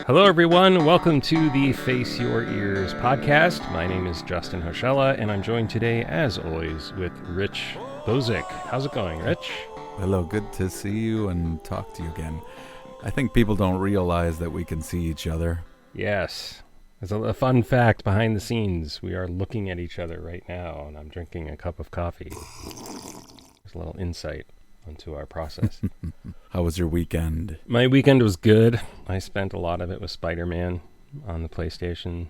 Hello, everyone. Welcome to the Face Your Ears podcast. My name is Justin Hoshella, and I'm joined today, as always, with Rich Bozic. How's it going, Rich? Hello, good to see you and talk to you again. I think people don't realize that we can see each other. Yes. As a fun fact behind the scenes, we are looking at each other right now, and I'm drinking a cup of coffee. There's a little insight into our process. How was your weekend? My weekend was good. I spent a lot of it with Spider-Man on the PlayStation.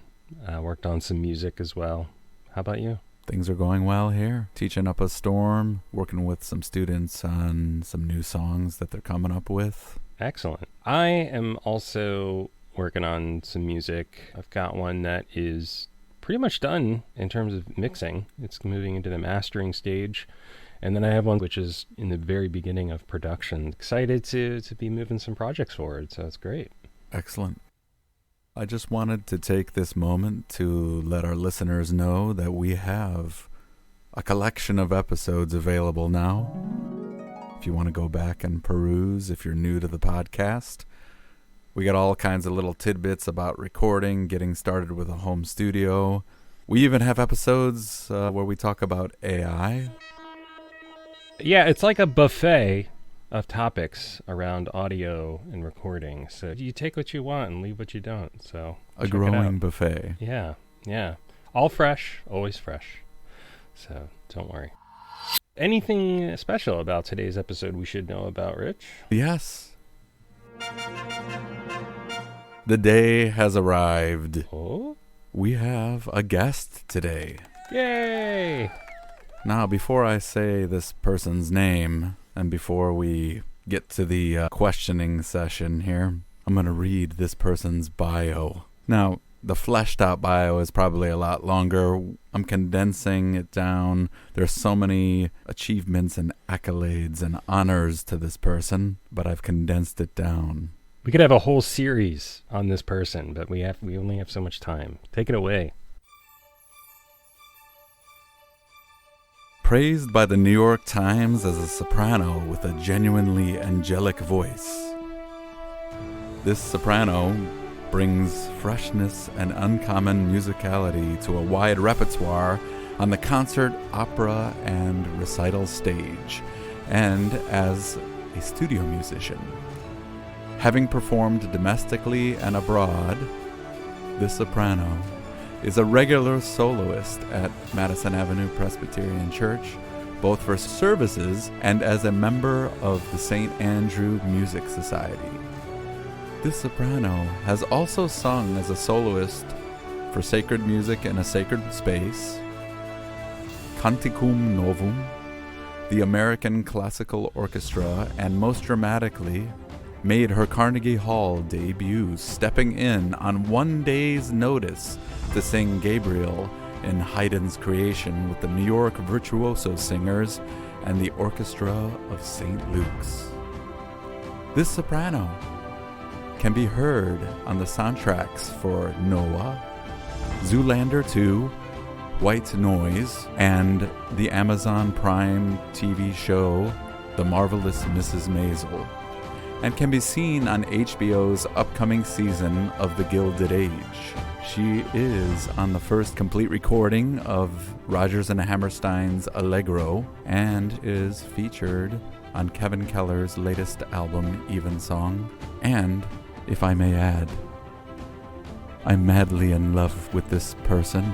Worked on some music as well. How about you? Things are going well here. Teaching up a storm, working with some students on some new songs that they're coming up with. Excellent. I am also working on some music. I've got one that is pretty much done in terms of mixing. It's moving into the mastering stage. And then I have one which is in the very beginning of production. Excited to be moving some projects forward, so it's great. Excellent. I just wanted to take this moment to let our listeners know that we have a collection of episodes available now. If you want to go back and peruse, if you're new to the podcast, we got all kinds of little tidbits about recording, getting started with a home studio. We even have episodes where we talk about AI. Yeah, it's like a buffet of topics around audio and recording. So you take what you want and leave what you don't. So a growing buffet. Yeah. All fresh, always fresh. So don't worry. Anything special about today's episode we should know about, Rich? Yes. The day has arrived. Oh? We have a guest today. Yay! Now, before I say this person's name, and before we get to the questioning session here, I'm going to read this person's bio. Now, the fleshed out bio is probably a lot longer. I'm condensing it down. There's so many achievements and accolades and honors to this person, but I've condensed it down. We could have a whole series on this person, but we only have so much time. Take it away. Praised by the New York Times as a soprano with a genuinely angelic voice, this soprano brings freshness and uncommon musicality to a wide repertoire on the concert, opera, and recital stage, and as a studio musician. Having performed domestically and abroad, this soprano is a regular soloist at Madison Avenue Presbyterian Church, both for services and as a member of the St. Andrew Music Society. This soprano has also sung as a soloist for Sacred Music in a Sacred Space, Canticum Novum, the American Classical Orchestra, and most dramatically, made her Carnegie Hall debut, stepping in on one day's notice to sing Gabriel in Haydn's Creation with the New York Virtuoso Singers and the Orchestra of St. Luke's. This soprano can be heard on the soundtracks for Noah, Zoolander 2, White Noise, and the Amazon Prime TV show The Marvelous Mrs. Maisel, and can be seen on HBO's upcoming season of The Gilded Age. She is on the first complete recording of Rodgers and Hammerstein's Allegro and is featured on Kevin Keller's latest album, Evensong. And, if I may add, I'm madly in love with this person,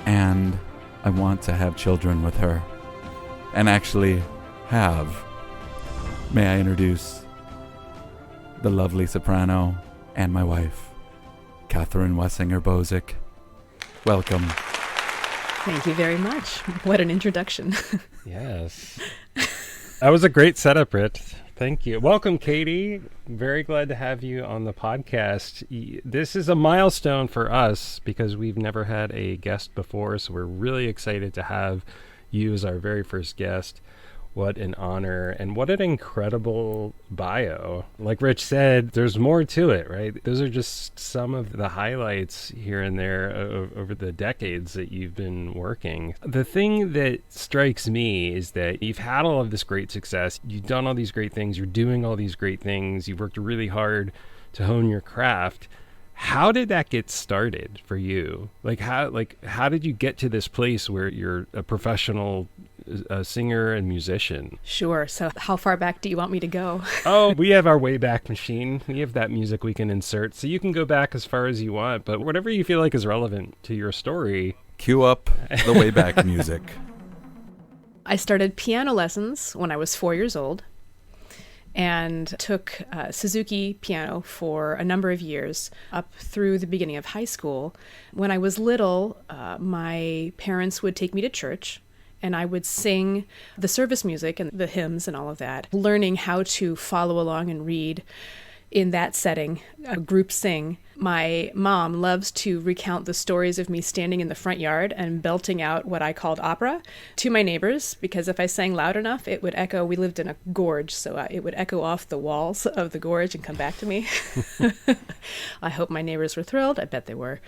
and I want to have children with her. And actually have. May I introduce the lovely soprano and my wife, Katherine Wessinger-Bozic. Welcome. Thank you very much. What an introduction. Yes. That was a great setup, Rich. Thank you. Welcome, Katie. Very glad to have you on the podcast. This is a milestone for us because we've never had a guest before, so we're really excited to have you as our very first guest. What an honor, and what an incredible bio. Like Rich said, there's more to it, right? Those are just some of the highlights here and there over the decades that you've been working. The thing that strikes me is that you've had all of this great success. You've done all these great things. You're doing all these great things. You've worked really hard to hone your craft. How did that get started for you? How did you get to this place where you're a professional singer and musician? Sure. So how far back do you want me to go? Oh, we have our Wayback Machine. We have that music we can insert. So you can go back as far as you want, but whatever you feel like is relevant to your story. Cue up the Wayback music. I started piano lessons when I was 4 years old and took Suzuki piano for a number of years up through the beginning of high school. When I was little, my parents would take me to church and I would sing the service music and the hymns and all of that, learning how to follow along and read in that setting, a group sing. My mom loves to recount the stories of me standing in the front yard and belting out what I called opera to my neighbors, because if I sang loud enough, it would echo. We lived in a gorge, so it would echo off the walls of the gorge and come back to me. I hope my neighbors were thrilled. I bet they were.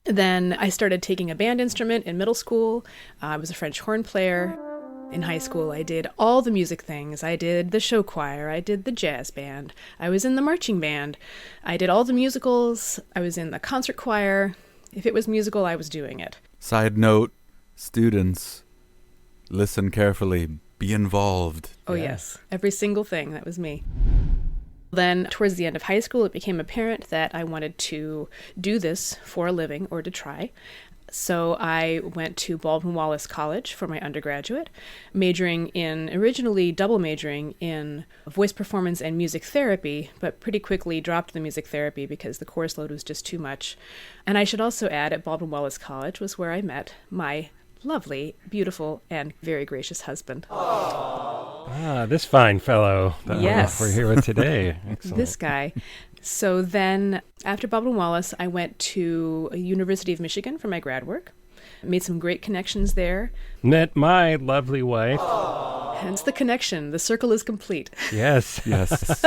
Then I started taking a band instrument in middle school. I was a French horn player. In high school, I did all the music things. I did the show choir. I did the jazz band. I was in the marching band. I did all the musicals. I was in the concert choir. If it was musical, I was doing it. Side note, students, listen carefully. Be involved. Oh, yes. Every single thing. That was me. Then, towards the end of high school, it became apparent that I wanted to do this for a living or to try. So I went to Baldwin-Wallace College for my undergraduate, originally double majoring in voice performance and music therapy, but pretty quickly dropped the music therapy because the course load was just too much. And I should also add, at Baldwin-Wallace College was where I met my lovely, beautiful, and very gracious husband. This fine fellow that yes. we're here with today. Excellent. This guy. So then, after Baldwin-Wallace, I went to University of Michigan for my grad work. Made some great connections there. Met my lovely wife. Hence the connection. The circle is complete. Yes. Yes.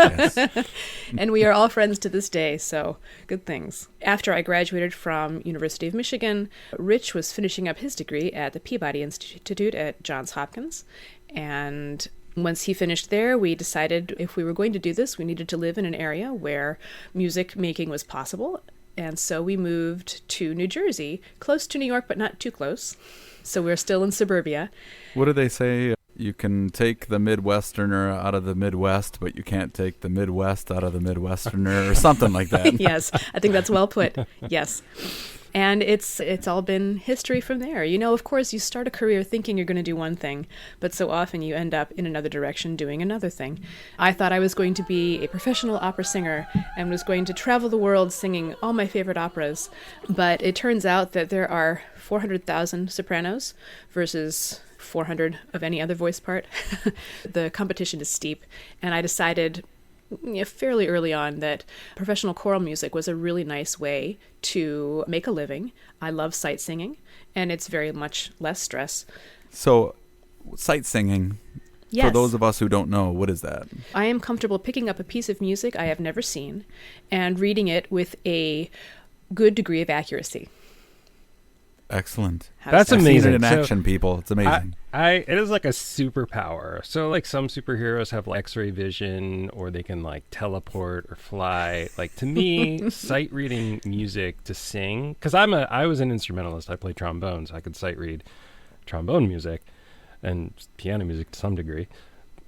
And we are all friends to this day, so good things. After I graduated from University of Michigan, Rich was finishing up his degree at the Peabody Institute at Johns Hopkins. And once he finished there, we decided if we were going to do this, we needed to live in an area where music making was possible. And so we moved to New Jersey, close to New York, but not too close. So we're still in suburbia. What do they say? You can take the Midwesterner out of the Midwest, but you can't take the Midwest out of the Midwesterner, or something like that. Yes, I think that's well put. Yes. And it's all been history from there. You know, of course, you start a career thinking you're going to do one thing, but so often you end up in another direction doing another thing. I thought I was going to be a professional opera singer and was going to travel the world singing all my favorite operas. But it turns out that there are 400,000 sopranos versus 400 of any other voice part. The competition is steep, and I decided fairly early on that professional choral music was a really nice way to make a living. I love sight singing, and it's very much less stress. So, sight singing, yes. For those of us who don't know, what is that? I am comfortable picking up a piece of music I have never seen and reading it with a good degree of accuracy. Excellent. That's I've amazing. seen it in So, action, people. It's amazing. It is like a superpower. So like some superheroes have like X-ray vision, or they can like teleport or fly. Like to me, sight reading music to sing, because I was an instrumentalist. I played trombone, so I could sight read trombone music and piano music to some degree.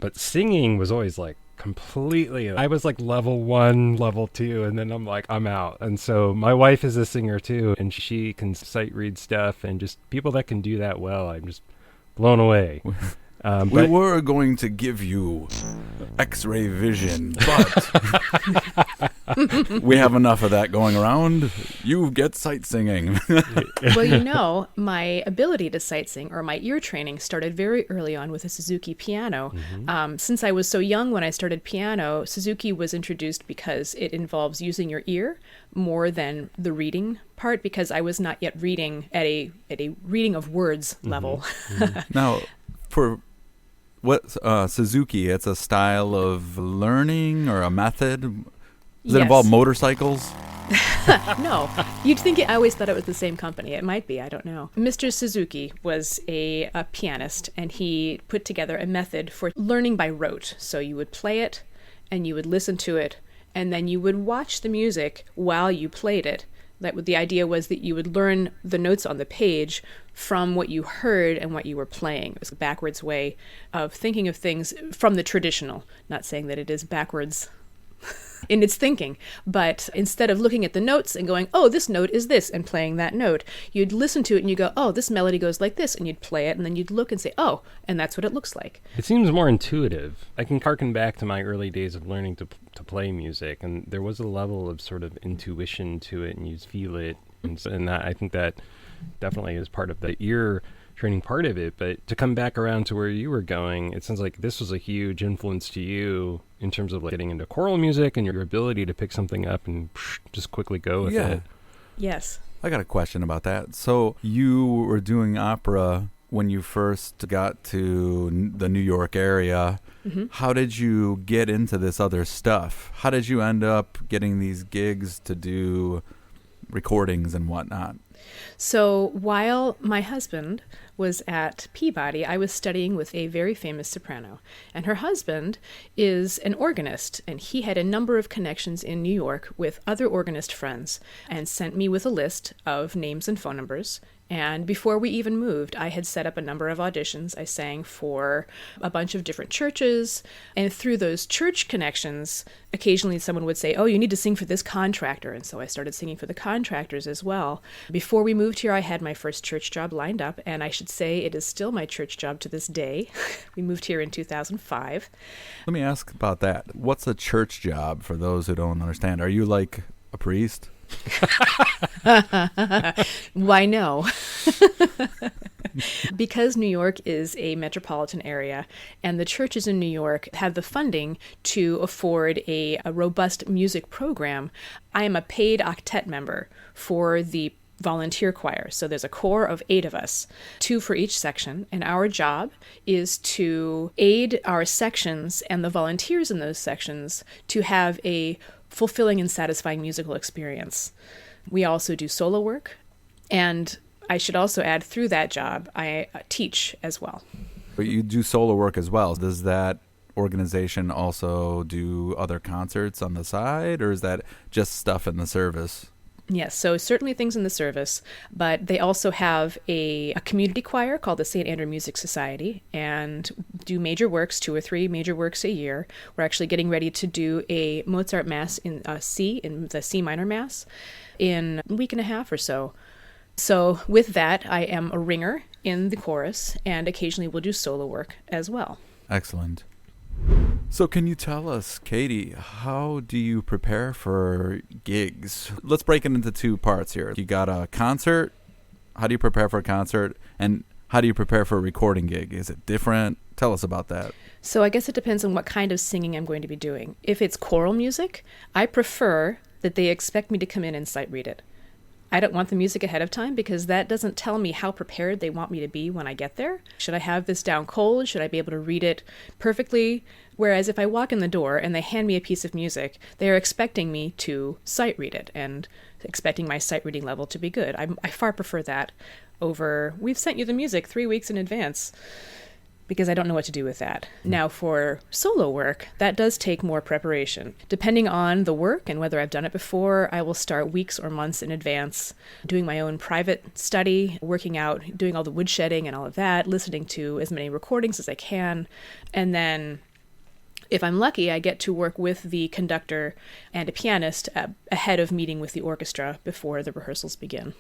But singing was always like completely, I was like level 1, level 2, and then I'm like, I'm out. And so my wife is a singer too, and she can sight read stuff, and just people that can do that well, I'm just blown away. We were going to give you X-ray vision, but we have enough of that going around. You get sight singing. Well, you know, my ability to sight sing, or my ear training, started very early on with a Suzuki piano. Mm-hmm. Since I was so young when I started piano, Suzuki was introduced because it involves using your ear more than the reading part, because I was not yet reading at a reading of words level. Mm-hmm. Now, for what Suzuki, it's a style of learning or a method. Does it involve motorcycles? No. You'd think I always thought it was the same company. It might be. I don't know. Mr. Suzuki was a pianist, and he put together a method for learning by rote. So you would play it, and you would listen to it, and then you would watch the music while you played it. The idea was that you would learn the notes on the page from what you heard and what you were playing. It was a backwards way of thinking of things from the traditional, not saying that it is backwards in its thinking, but instead of looking at the notes and going, oh, this note is this, and playing that note, you'd listen to it and you go, oh, this melody goes like this, and you'd play it, and then you'd look and say, oh, and that's what it looks like. It seems more intuitive. I can harken back to my early days of learning to play music, and there was a level of sort of intuition to it, and you feel it, and that, I think that definitely is part of the ear training part of it. But to come back around to where you were going, it sounds like this was a huge influence to you in terms of like getting into choral music and your ability to pick something up and just quickly go with it. Yes. I got a question about that. So you were doing opera when you first got to the New York area. Mm-hmm. How did you get into this other stuff? How did you end up getting these gigs to do recordings and whatnot? So while my husband was at Peabody, I was studying with a very famous soprano. And her husband is an organist, and he had a number of connections in New York with other organist friends and sent me with a list of names and phone numbers. And before we even moved, I had set up a number of auditions. I sang for a bunch of different churches. And through those church connections, occasionally someone would say, oh, you need to sing for this contractor. And so I started singing for the contractors as well. Before we moved here, I had my first church job lined up. And I should say it is still my church job to this day. We moved here in 2005. Let me ask about that. What's a church job for those who don't understand? Are you like a priest? Why, no. Because New York is a metropolitan area and the churches in New York have the funding to afford a robust music program, I am a paid octet member for the volunteer choir. So there's a corps of 8 of us, 2 for each section, and our job is to aid our sections and the volunteers in those sections to have a fulfilling and satisfying musical experience. We also do solo work, and I should also add, through that job, I teach as well. But you do solo work as well. Does that organization also do other concerts on the side, or is that just stuff in the service? Yes, so certainly things in the service, but they also have a community choir called the St. Andrew Music Society and do major works, 2 or 3 major works a year. We're actually getting ready to do a Mozart Mass in the C minor Mass, in a week and a half or so. So with that, I am a ringer in the chorus, and occasionally we'll do solo work as well. Excellent. So can you tell us, Katie, how do you prepare for gigs? Let's break it into 2 parts here. You got a concert. How do you prepare for a concert? And how do you prepare for a recording gig? Is it different? Tell us about that. So I guess it depends on what kind of singing I'm going to be doing. If it's choral music, I prefer that they expect me to come in and sight read it. I don't want the music ahead of time because that doesn't tell me how prepared they want me to be when I get there. Should I have this down cold? Should I be able to read it perfectly? Whereas if I walk in the door and they hand me a piece of music, they are expecting me to sight read it and expecting my sight reading level to be good. I far prefer that over, we've sent you the music 3 weeks in advance, because I don't know what to do with that. Now for solo work, that does take more preparation. Depending on the work and whether I've done it before, I will start weeks or months in advance, doing my own private study, working out, doing all the woodshedding and all of that, listening to as many recordings as I can. And then if I'm lucky, I get to work with the conductor and a pianist ahead of meeting with the orchestra before the rehearsals begin.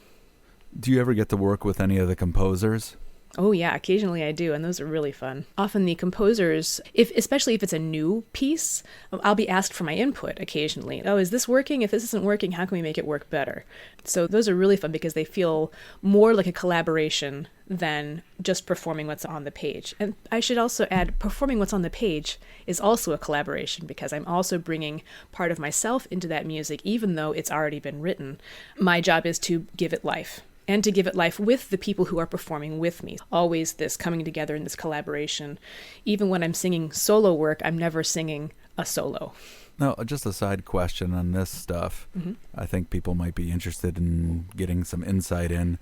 Do you ever get to work with any of the composers? Oh yeah, occasionally I do, and those are really fun. Often the composers, especially if it's a new piece, I'll be asked for my input occasionally. Oh, is this working? If this isn't working, how can we make it work better? So those are really fun because they feel more like a collaboration than just performing what's on the page. And I should also add, performing what's on the page is also a collaboration because I'm also bringing part of myself into that music, even though it's already been written. My job is to give it life. And to give it life with the people who are performing with me. Always this coming together in this collaboration. Even when I'm singing solo work, I'm never singing a solo. Now, just a side question on this stuff. Mm-hmm. I think people might be interested in getting some insight in.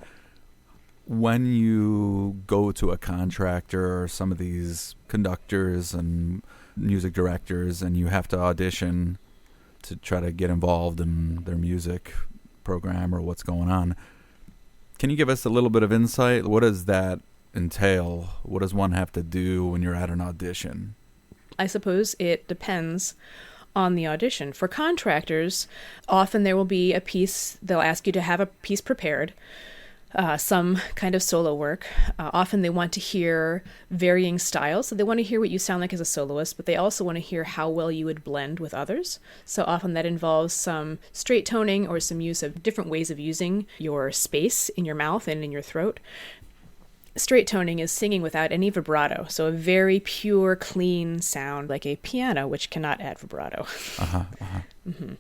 When you go to a contractor or some of these conductors and music directors and you have to audition, to try to get involved in their music program or what's going on. Can you give us a little bit of insight? What does that entail? What does one have to do when you're at an audition? I suppose it depends on the audition. For contractors, often there will be a piece, they'll ask you to have a piece prepared, some kind of solo work. Often they want to hear varying styles, so they want to hear what you sound like as a soloist, but they also want to hear how well you would blend with others. So often that involves some straight toning or some use of different ways of using your space in your mouth and in your throat. Straight toning is singing without any vibrato, so a very pure, clean sound like a piano, which cannot add vibrato. Mm-hmm.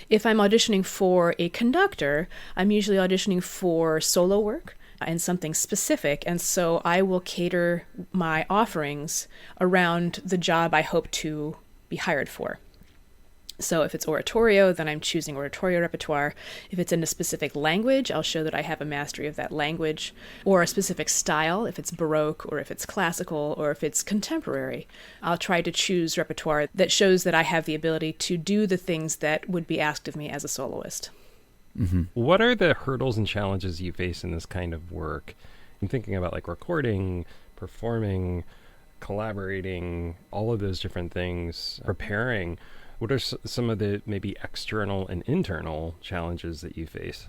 If I'm auditioning for a conductor, I'm usually auditioning for solo work and something specific, and so I will cater my offerings around the job I hope to be hired for. So if it's oratorio, then I'm choosing oratorio repertoire. If it's in a specific language, I'll show that I have a mastery of that language, or a specific style, if it's Baroque, or if it's classical, or if it's contemporary. I'll try to choose repertoire that shows that I have the ability to do the things that would be asked of me as a soloist. Mm-hmm. What are the hurdles and challenges you face in this kind of work? I'm thinking about like recording, performing, collaborating, all of those different things, preparing. What are some of the maybe external and internal challenges that you face?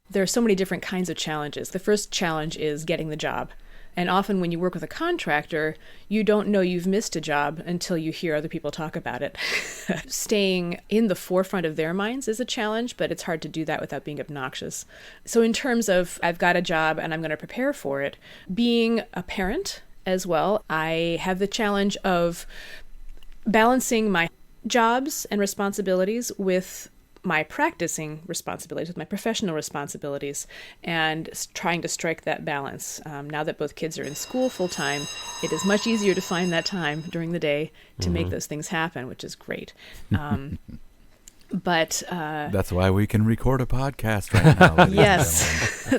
There are so many different kinds of challenges. The first challenge is getting the job. And often when you work with a contractor, you don't know you've missed a job until you hear other people talk about it. Staying in the forefront of their minds is a challenge, but it's hard to do that without being obnoxious. So in terms of I've got a job and I'm going to prepare for it, being a parent as well, I have the challenge of balancing my jobs and responsibilities with my practicing responsibilities, with my professional responsibilities, and trying to strike that balance. Now that both kids are in school full-time, it is much easier to find that time during the day to make those things happen, which is great. But that's why we can record a podcast right now. Yes.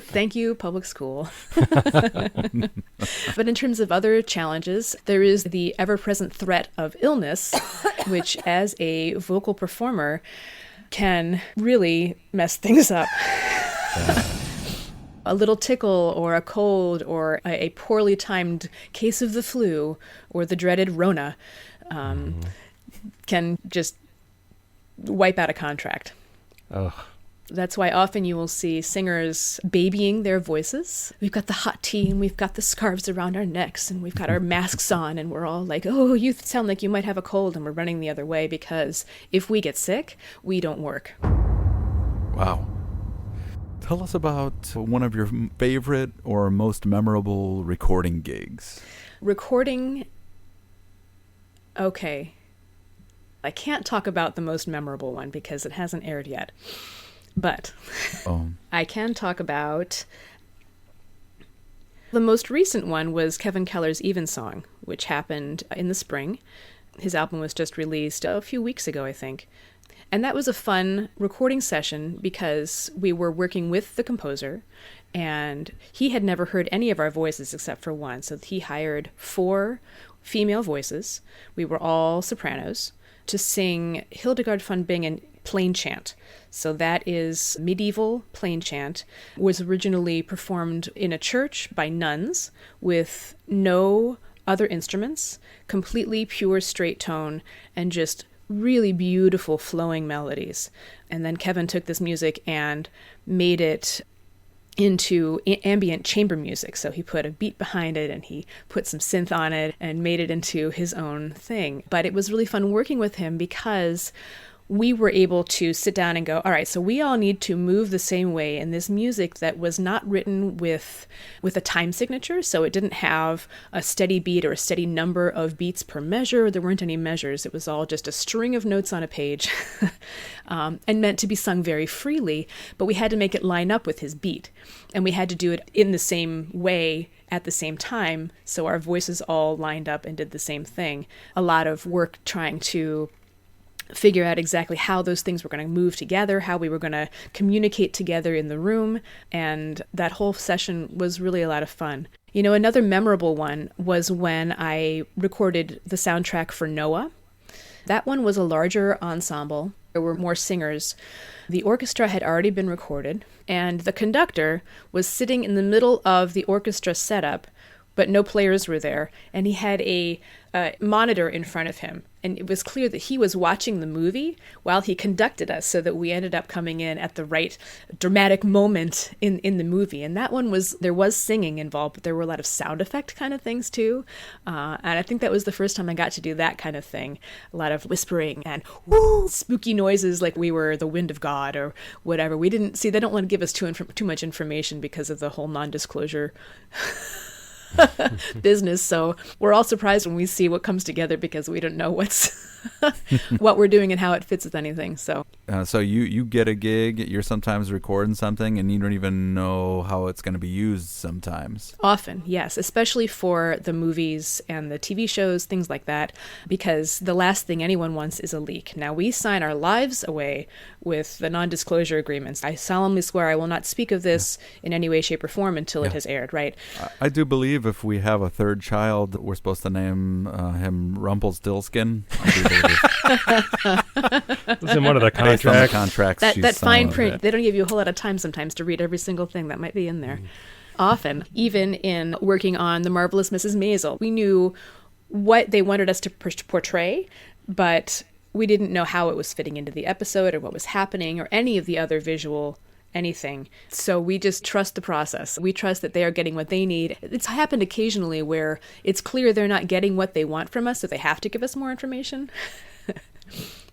Thank you, public school. But in terms of other challenges, there is the ever-present threat of illness, which as a vocal performer can really mess things up. A little tickle or a cold or a poorly timed case of the flu or the dreaded Rona can just wipe out a contract. Ugh. That's why often you will see singers babying their voices. We've got the hot tea and we've got the scarves around our necks and we've got our masks on and we're all like, oh, you sound like you might have a cold, and we're running the other way because if we get sick, we don't work. Wow. Tell us about one of your favorite or most memorable recording gigs. Recording, okay. I can't talk about the most memorable one because it hasn't aired yet. But I can talk about the most recent one was Kevin Keller's Evensong, which happened in the spring. His album was just released a few weeks ago, I think. And that was a fun recording session because we were working with the composer and he had never heard any of our voices except for one. So he hired 4 female voices. We were all sopranos to sing Hildegard von Bingen plain chant. So that is medieval plain chant, was originally performed in a church by nuns with no other instruments, completely pure straight tone, and just really beautiful flowing melodies. And then Kevin took this music and made it into ambient chamber music. So he put a beat behind it and he put some synth on it and made it into his own thing. But it was really fun working with him because we were able to sit down and go, all right, so we all need to move the same way in this music that was not written with a time signature. So it didn't have a steady beat or a steady number of beats per measure. There weren't any measures. It was all just a string of notes on a page and meant to be sung very freely. But we had to make it line up with his beat. And we had to do it in the same way at the same time. So our voices all lined up and did the same thing. A lot of work trying to figure out exactly how those things were going to move together, how we were going to communicate together in the room, and that whole session was really a lot of fun. You know, another memorable one was when I recorded the soundtrack for Noah, That one was a larger ensemble. There were more singers. The orchestra had already been recorded, and the conductor was sitting in the middle of the orchestra setup, but no players were there, and he had a monitor in front of him. And it was clear that he was watching the movie while he conducted us, so that we ended up coming in at the right dramatic moment in the movie. And that one there was singing involved, but there were a lot of sound effect kind of things too. And I think that was the first time I got to do that kind of thing. A lot of whispering and woo, spooky noises like we were the wind of God or whatever. They don't want to give us too much information because of the whole non-disclosure business. So we're all surprised when we see what comes together because we don't know what we're doing and how it fits with anything. So you get a gig, you're sometimes recording something and you don't even know how it's going to be used sometimes. Often, yes, especially for the movies and the TV shows, things like that, because the last thing anyone wants is a leak. Now, we sign our lives away with the non-disclosure agreements. I solemnly swear I will not speak of this in any way, shape, or form until it has aired, right? I do believe if we have a third child, we're supposed to name him Rumpelstiltskin. It's in one of the contracts. That fine print, they don't give you a whole lot of time sometimes to read every single thing that might be in there. Often, even in working on The Marvelous Mrs. Maisel, we knew what they wanted us to portray, but we didn't know how it was fitting into the episode or what was happening or any of the other visual anything. So we just trust the process. We trust that they are getting what they need. It's happened occasionally where it's clear they're not getting what they want from us, so they have to give us more information.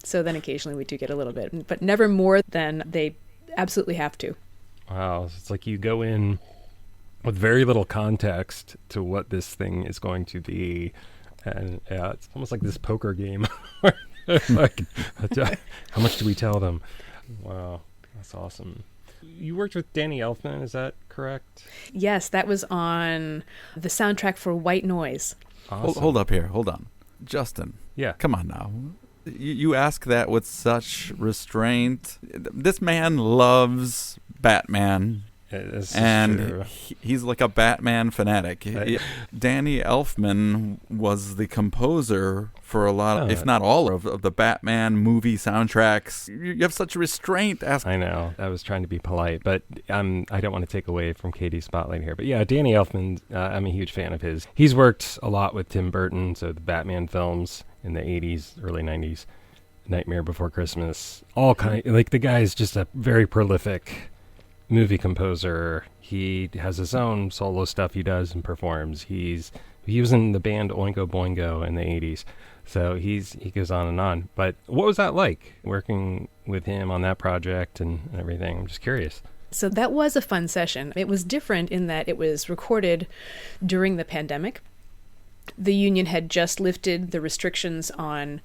So then occasionally we do get a little bit, but never more than they absolutely have to. Wow. It's like you go in with very little context to what this thing is going to be. And it's almost like this poker game. Like, how much do we tell them? Wow. That's awesome. You worked with Danny Elfman, is that correct? Yes, that was on the soundtrack for White Noise. Awesome. Hold up here. Hold on. Justin. Yeah. Come on now. You ask that with such restraint. This man loves Batman. And he's like a Batman fanatic. Danny Elfman was the composer for a lot of, if not all of the Batman movie soundtracks. You have such restraint. I know. I was trying to be polite, but I don't want to take away from Katie's spotlight here. But yeah, Danny Elfman, I'm a huge fan of his. He's worked a lot with Tim Burton, so the Batman films in the 80s, early 90s, Nightmare Before Christmas, all kind. Like, the guy is just a very prolific movie composer. He has his own solo stuff he does and performs. He was in the band Oingo Boingo in the 80s. So he goes on and on. But what was that like, working with him on that project and everything? I'm just curious. So that was a fun session. It was different in that it was recorded during the pandemic. The union had just lifted the restrictions on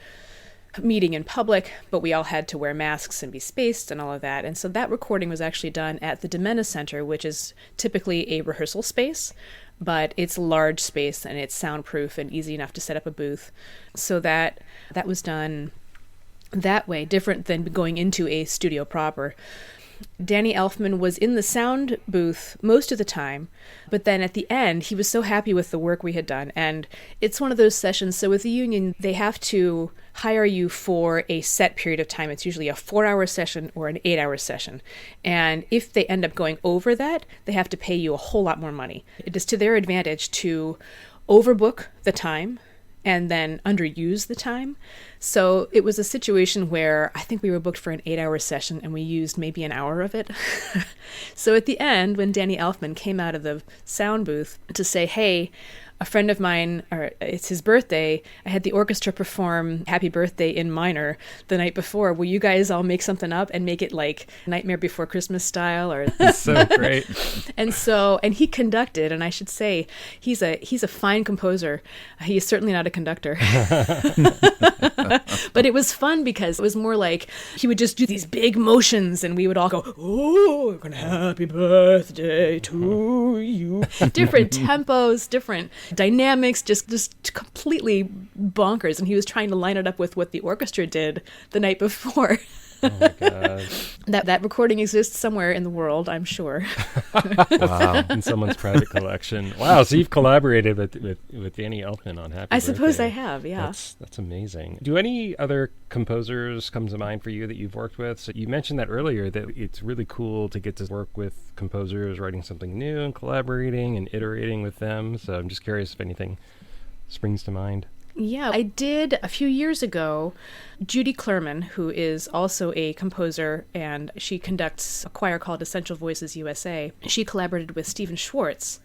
meeting in public, but we all had to wear masks and be spaced and all of that. And so that recording was actually done at the Domena Center, which is typically a rehearsal space, but it's a large space and it's soundproof and easy enough to set up a booth. So that was done that way, different than going into a studio proper. Danny Elfman was in the sound booth most of the time, but then at the end, he was so happy with the work we had done. And it's one of those sessions. So with the union, they have to hire you for a set period of time. It's usually a 4-hour session or an 8-hour session. And if they end up going over that, they have to pay you a whole lot more money. It is to their advantage to overbook the time and then underuse the time. So it was a situation where I think we were booked for an 8-hour session and we used maybe an hour of it. So at the end, when Danny Elfman came out of the sound booth to say, hey, a friend of mine, or it's his birthday, I had the orchestra perform Happy Birthday in minor the night before. Will you guys all make something up and make it like Nightmare Before Christmas style? Or That's so great. And he conducted, and I should say he's a fine composer. He is certainly not a conductor. But it was fun because it was more like he would just do these big motions and we would all go, oh, happy birthday to you. Different tempos, different dynamics, just completely bonkers. And he was trying to line it up with what the orchestra did the night before. Oh my God. That recording exists somewhere in the world, I'm sure. Wow. In someone's private collection. Wow, so you've collaborated with Danny Elfman on Happy I suppose Birthday. I have, yeah. That's amazing. Do any other composers come to mind for you that you've worked with? So you mentioned that earlier, that it's really cool to get to work with composers writing something new and collaborating and iterating with them. So I'm just curious if anything springs to mind. Yeah, I did a few years ago. Judy Clerman, who is also a composer, and she conducts a choir called Essential Voices USA. She collaborated with Stephen Schwartz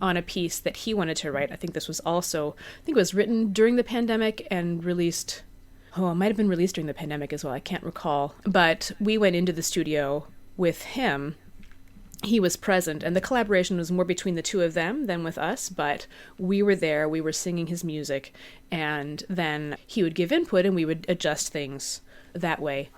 on a piece that he wanted to write. I think it was written during the pandemic and released, it might have been released during the pandemic as well. I can't recall. But we went into the studio with him. He was present, and the collaboration was more between the two of them than with us, but we were there, we were singing his music, and then he would give input and we would adjust things that way.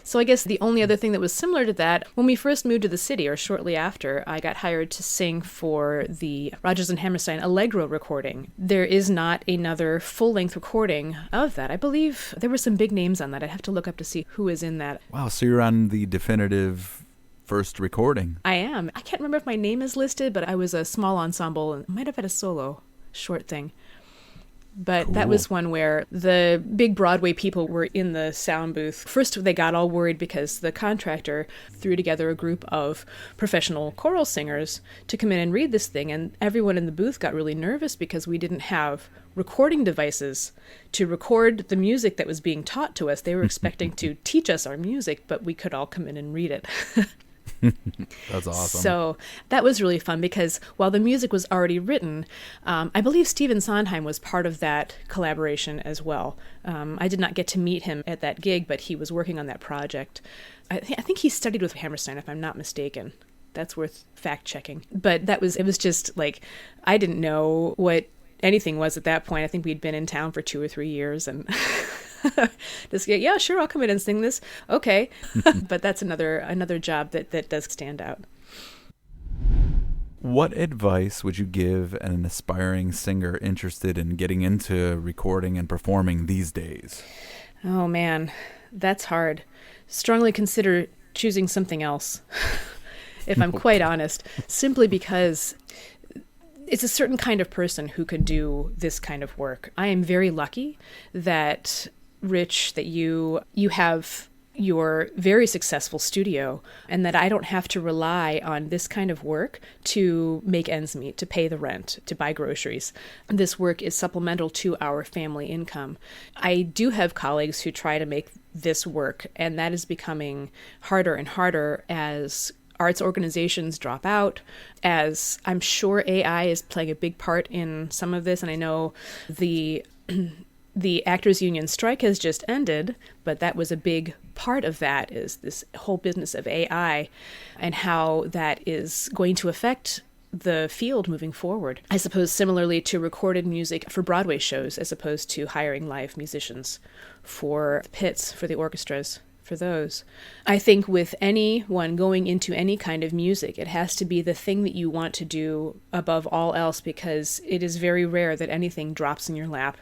So I guess the only other thing that was similar to that, when we first moved to the city, or shortly after, I got hired to sing for the Rodgers and Hammerstein Allegro recording. There is not another full-length recording of that. I believe there were some big names on that. I'd have to look up to see who is in that. Wow, so you're on the definitive first recording. I am. I can't remember if my name is listed, but I was a small ensemble and might have had a solo short thing. But Cool. That was one where the big Broadway people were in the sound booth. First, they got all worried because the contractor threw together a group of professional choral singers to come in and read this thing, and everyone in the booth got really nervous because we didn't have recording devices to record the music that was being taught to us. They were expecting to teach us our music, but we could all come in and read it. That's awesome. So that was really fun because while the music was already written, I believe Stephen Sondheim was part of that collaboration as well. I did not get to meet him at that gig, but he was working on that project. I think he studied with Hammerstein, if I'm not mistaken. That's worth fact checking. But it was just like, I didn't know what anything was at that point. I think we'd been in town for 2 or 3 years and just, yeah, sure, I'll come in and sing this. Okay. But that's another job that does stand out. What advice would you give an aspiring singer interested in getting into recording and performing these days? Oh man, that's hard. Strongly consider choosing something else, if I'm quite honest, simply because it's a certain kind of person who can do this kind of work. I am very lucky that, Rich, that you have your very successful studio and that I don't have to rely on this kind of work to make ends meet, to pay the rent, to buy groceries. This work is supplemental to our family income. I do have colleagues who try to make this work, and that is becoming harder and harder as arts organizations drop out, as I'm sure AI is playing a big part in some of this. And I know the Actors Union strike has just ended, but that was a big part of that, is this whole business of AI and how that is going to affect the field moving forward. I suppose similarly to recorded music for Broadway shows as opposed to hiring live musicians for pits, for the orchestras. For those. I think with anyone going into any kind of music, it has to be the thing that you want to do above all else, because it is very rare that anything drops in your lap.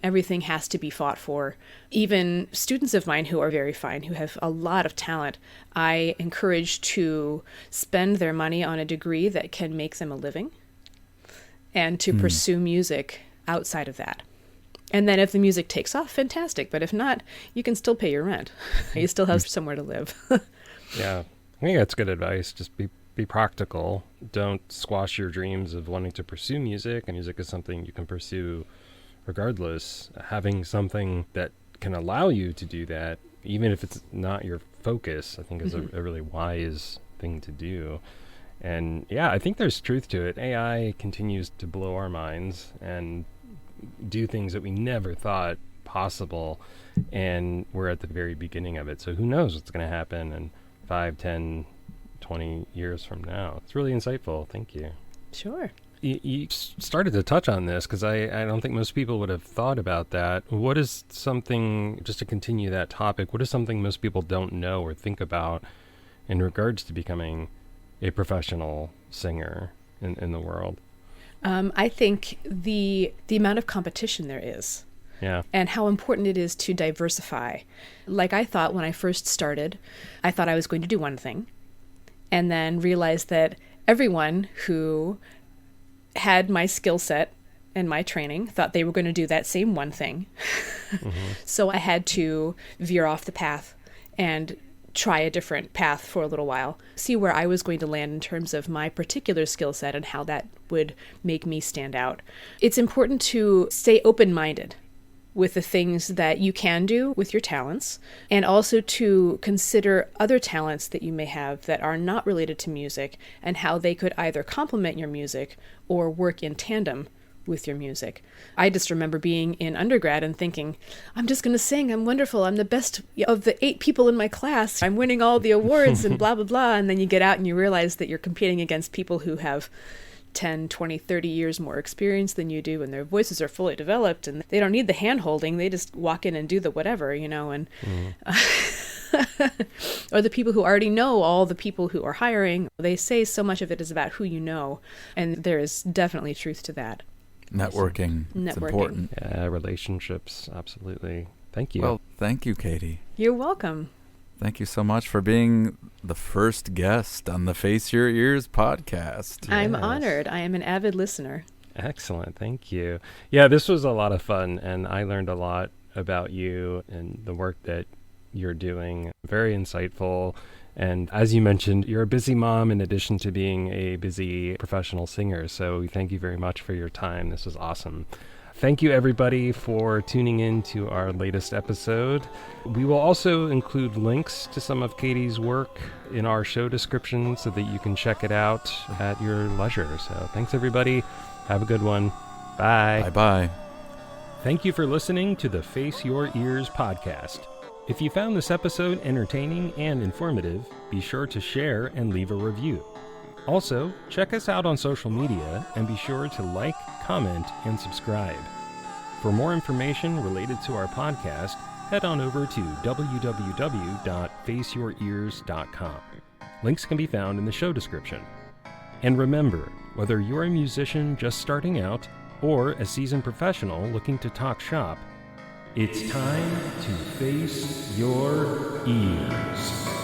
Everything has to be fought for. Even students of mine who are very fine, who have a lot of talent, I encourage to spend their money on a degree that can make them a living and to pursue music outside of that. And then if the music takes off, fantastic. But if not, you can still pay your rent. You still have somewhere to live. Yeah, I think that's good advice. Just be practical. Don't squash your dreams of wanting to pursue music. And music is something you can pursue regardless. Having something that can allow you to do that, even if it's not your focus, I think is a really wise thing to do. And yeah, I think there's truth to it. AI continues to blow our minds and do things that we never thought possible, and we're at the very beginning of it. So who knows what's going to happen in 5, 10, 20 years from now. It's really insightful. Thank you. Sure. You started to touch on this because I don't think most people would have thought about that. What is something, just to continue that topic, what is something most people don't know or think about in regards to becoming a professional singer in the world? I think the amount of competition there is. Yeah. and how important it is to diversify. Like I thought when I first started, I thought I was going to do one thing, and then realized that everyone who had my skill set and my training thought they were going to do that same one thing. So I had to veer off the path and try a different path for a little while, see where I was going to land in terms of my particular skill set and how that would make me stand out. It's important to stay open-minded with the things that you can do with your talents, and also to consider other talents that you may have that are not related to music and how they could either complement your music or work in tandem with your music. I just remember being in undergrad and thinking, I'm just going to sing. I'm wonderful. I'm the best of the 8 people in my class. I'm winning all the awards and blah, blah, blah. And then you get out and you realize that you're competing against people who have 10, 20, 30 years more experience than you do, and their voices are fully developed, and they don't need the hand-holding. They just walk in and do the whatever, and or the people who already know all the people who are hiring. They say so much of it is about who you know, and there is definitely truth to that. Networking. It's important. Yeah, relationships, absolutely. Thank you. Well, thank you, Katie. You're welcome. Thank you so much for being the first guest on the Face Your Ears podcast. I'm Yes. honored. I am an avid listener. Excellent. Thank you. Yeah, this was a lot of fun, and I learned a lot about you and the work that you're doing. Very insightful. And as you mentioned, you're a busy mom in addition to being a busy professional singer. So thank you very much for your time. This was awesome. Thank you, everybody, for tuning in to our latest episode. We will also include links to some of Katie's work in our show description so that you can check it out at your leisure. So thanks, everybody. Have a good one. Bye. Bye-bye. Thank you for listening to the Face Your Ears podcast. If you found this episode entertaining and informative, be sure to share and leave a review. Also, check us out on social media and be sure to like, comment, and subscribe. For more information related to our podcast, head on over to www.faceyourears.com. Links can be found in the show description. And remember, whether you're a musician just starting out or a seasoned professional looking to talk shop, it's time to face your ears.